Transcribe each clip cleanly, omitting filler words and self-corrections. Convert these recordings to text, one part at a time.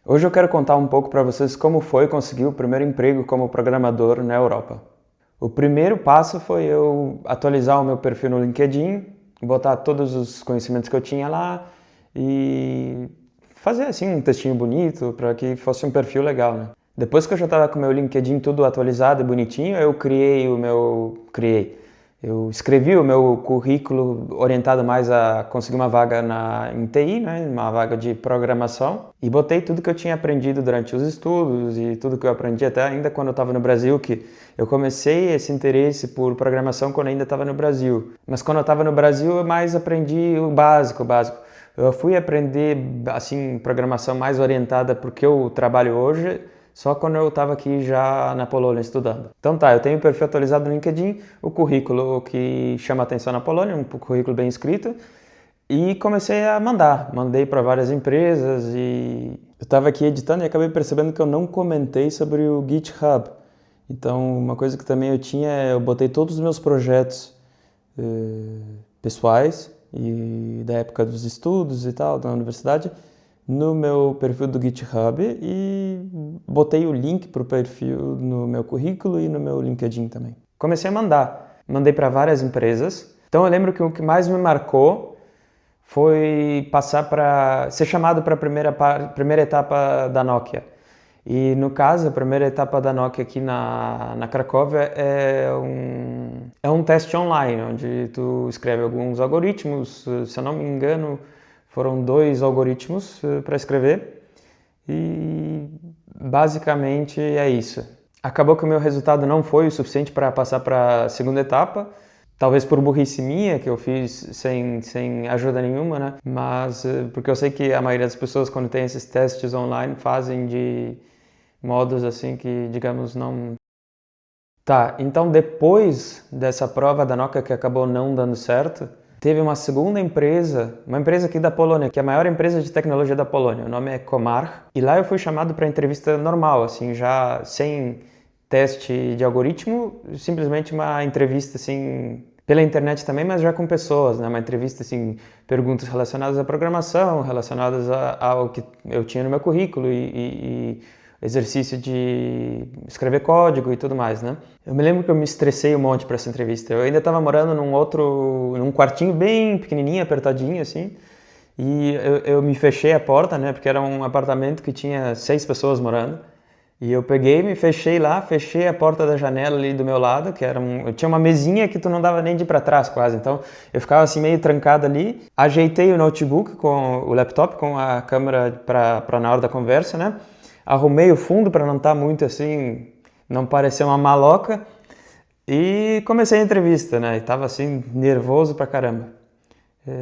Hoje eu quero contar um pouco para vocês como foi conseguir o primeiro emprego como programador na Europa. O primeiro passo foi eu atualizar o meu perfil no LinkedIn, botar todos os conhecimentos que eu tinha lá e fazer assim um textinho bonito para que fosse um perfil legal, né? Depois que eu já estava com o meu LinkedIn tudo atualizado e bonitinho, eu escrevi o meu currículo orientado mais a conseguir uma vaga em TI, né, uma vaga de programação, e botei tudo que eu tinha aprendido durante os estudos e tudo que eu aprendi até ainda quando eu estava no Brasil, que eu comecei esse interesse por programação quando eu ainda estava no Brasil. Mas quando eu estava no Brasil, eu mais aprendi o básico. Eu fui aprender assim programação mais orientada para o que eu trabalho hoje só quando eu estava aqui já na Polônia estudando. Então tá, eu tenho o perfil atualizado no LinkedIn, o currículo que chama atenção na Polônia, um currículo bem escrito, e comecei a mandei para várias empresas e eu estava aqui editando e acabei percebendo que eu não comentei sobre o GitHub. Então uma coisa que também eu botei todos os meus projetos pessoais e da época dos estudos e tal, da universidade, no meu perfil do GitHub e botei o link para o perfil no meu currículo e no meu LinkedIn também. Comecei a mandei para várias empresas. Então eu lembro que o que mais me marcou foi ser chamado para a primeira etapa da Nokia. E no caso, a primeira etapa da Nokia aqui na Cracóvia é um teste online, onde tu escreve alguns algoritmos, se eu não me engano, foram 2 algoritmos para escrever e basicamente é isso. Acabou que o meu resultado não foi o suficiente para passar para a segunda etapa, talvez por burrice minha, que eu fiz sem ajuda nenhuma, né? Mas porque eu sei que a maioria das pessoas, quando tem esses testes online, fazem de modos assim que, digamos, não... Tá, então depois dessa prova da Nokia que acabou não dando certo, teve uma segunda empresa, uma empresa aqui da Polônia, que é a maior empresa de tecnologia da Polônia, o nome é Komar, e lá eu fui chamado para entrevista normal, assim, já sem teste de algoritmo, simplesmente uma entrevista, assim, pela internet também, mas já com pessoas, né? Uma entrevista, assim, perguntas relacionadas à programação, relacionadas ao que eu tinha no meu currículo e exercício de escrever código e tudo mais, né? Eu me lembro que eu me estressei um monte para essa entrevista. Eu ainda estava morando num quartinho bem pequenininho, apertadinho, assim, e eu me fechei a porta, né? Porque era um apartamento que tinha 6 pessoas morando. E eu peguei, me fechei lá, fechei a porta da janela ali do meu lado, eu tinha uma mesinha que tu não dava nem de ir para trás quase, então eu ficava assim meio trancado ali, ajeitei o notebook com o laptop com a câmera para na hora da conversa, né? Arrumei o fundo para não estar muito assim, não parecer uma maloca e comecei a entrevista, né? E tava assim nervoso pra caramba.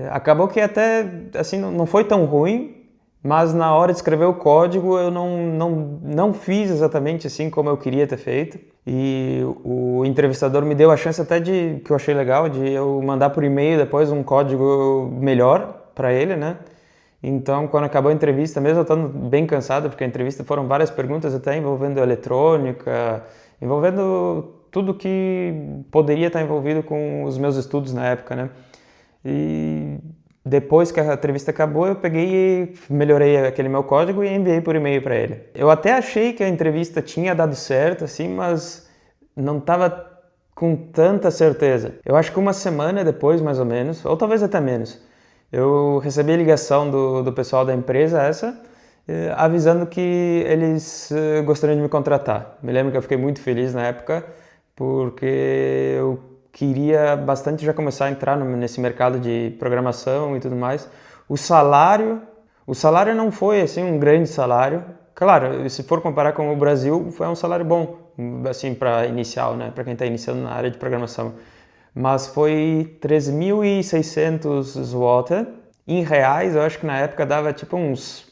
Acabou que até assim não foi tão ruim, mas na hora de escrever o código eu não fiz exatamente assim como eu queria ter feito. E o entrevistador me deu a chance até que eu achei legal, de eu mandar por e-mail depois um código melhor para ele, né? Então, quando acabou a entrevista, mesmo eu estando bem cansado, porque a entrevista foram várias perguntas até envolvendo eletrônica, envolvendo tudo que poderia estar envolvido com os meus estudos na época, né? E depois que a entrevista acabou, eu peguei e melhorei aquele meu código e enviei por e-mail para ele. Eu até achei que a entrevista tinha dado certo, assim, mas não estava com tanta certeza. Eu acho que uma semana depois, mais ou menos, ou talvez até menos, eu recebi a ligação do pessoal da empresa avisando que eles gostariam de me contratar. Me lembro que eu fiquei muito feliz na época, porque eu queria bastante já começar a entrar nesse mercado de programação e tudo mais. O salário não foi assim um grande salário. Claro, se for comparar com o Brasil, foi um salário bom, assim, para inicial, né, para quem está iniciando na área de programação. Mas foi 3.600 zloty. Em reais, eu acho que na época dava tipo uns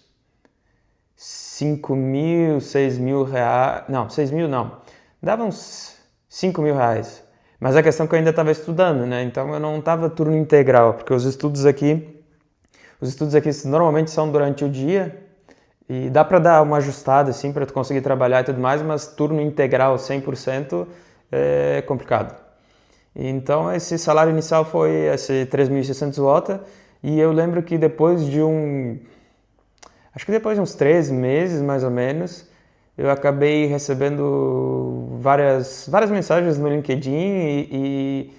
5.000, 6.000 reais. Não, 6.000 não. Dava uns 5.000 reais. Mas a questão é que eu ainda estava estudando, né? Então eu não estava turno integral, porque os estudos aqui normalmente são durante o dia e dá para dar uma ajustada assim para tu conseguir trabalhar e tudo mais, mas turno integral 100% é complicado. Então esse salário inicial foi esse 3.600 zloty e eu lembro que depois de Acho que depois de uns 3 meses, mais ou menos, eu acabei recebendo várias mensagens no LinkedIn e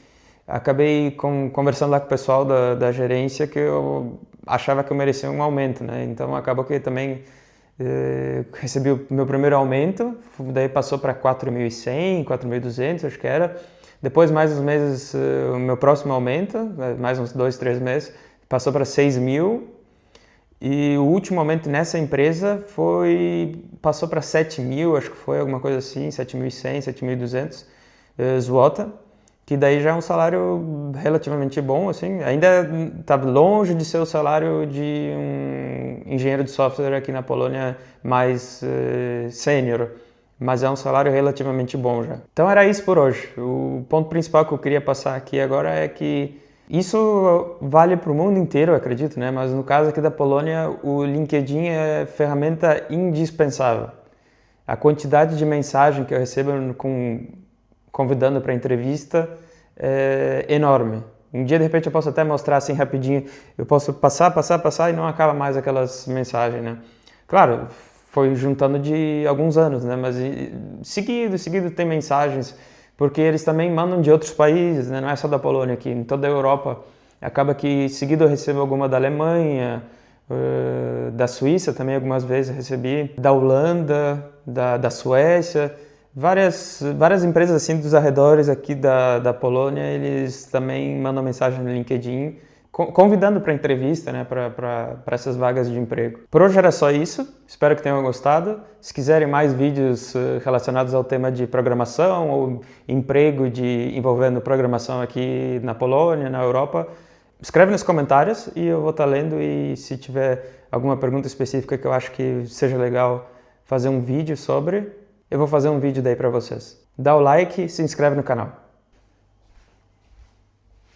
acabei conversando lá com o pessoal da gerência que eu achava que eu merecia um aumento, né? Então acabou que também recebi o meu primeiro aumento, daí passou para 4.100, 4.200, acho que era. Depois, mais uns meses, o meu próximo aumento, mais uns 2, 3 meses, passou para 6.000. E o último aumento nessa empresa passou para 7.000, acho que foi alguma coisa assim, 7.100, 7.200 złota, que daí já é um salário relativamente bom, assim. Ainda está longe de ser o salário de um engenheiro de software aqui na Polônia mais sênior, mas é um salário relativamente bom já. Então era isso por hoje. O ponto principal que eu queria passar aqui agora é que isso vale para o mundo inteiro, eu acredito, né? Mas no caso aqui da Polônia, o LinkedIn é ferramenta indispensável. A quantidade de mensagem que eu recebo convidando para entrevista é enorme. Um dia, de repente, eu posso até mostrar assim rapidinho, eu posso passar e não acaba mais aquelas mensagens, né? Claro, foi juntando de alguns anos, né? Mas seguido tem mensagens, porque eles também mandam de outros países, né? Não é só da Polônia aqui, em toda a Europa. Acaba que seguido eu recebo alguma da Alemanha, da Suíça também algumas vezes recebi, da Holanda, da Suécia. Várias empresas assim dos arredores aqui da Polônia, eles também mandam mensagem no LinkedIn convidando para entrevista, né, para essas vagas de emprego. Por hoje era só isso, espero que tenham gostado. Se quiserem mais vídeos relacionados ao tema de programação ou emprego envolvendo programação aqui na Polônia, na Europa, escreve nos comentários e eu vou estar lendo, e se tiver alguma pergunta específica que eu acho que seja legal fazer um vídeo sobre, eu vou fazer um vídeo daí para vocês. Dá o like e se inscreve no canal.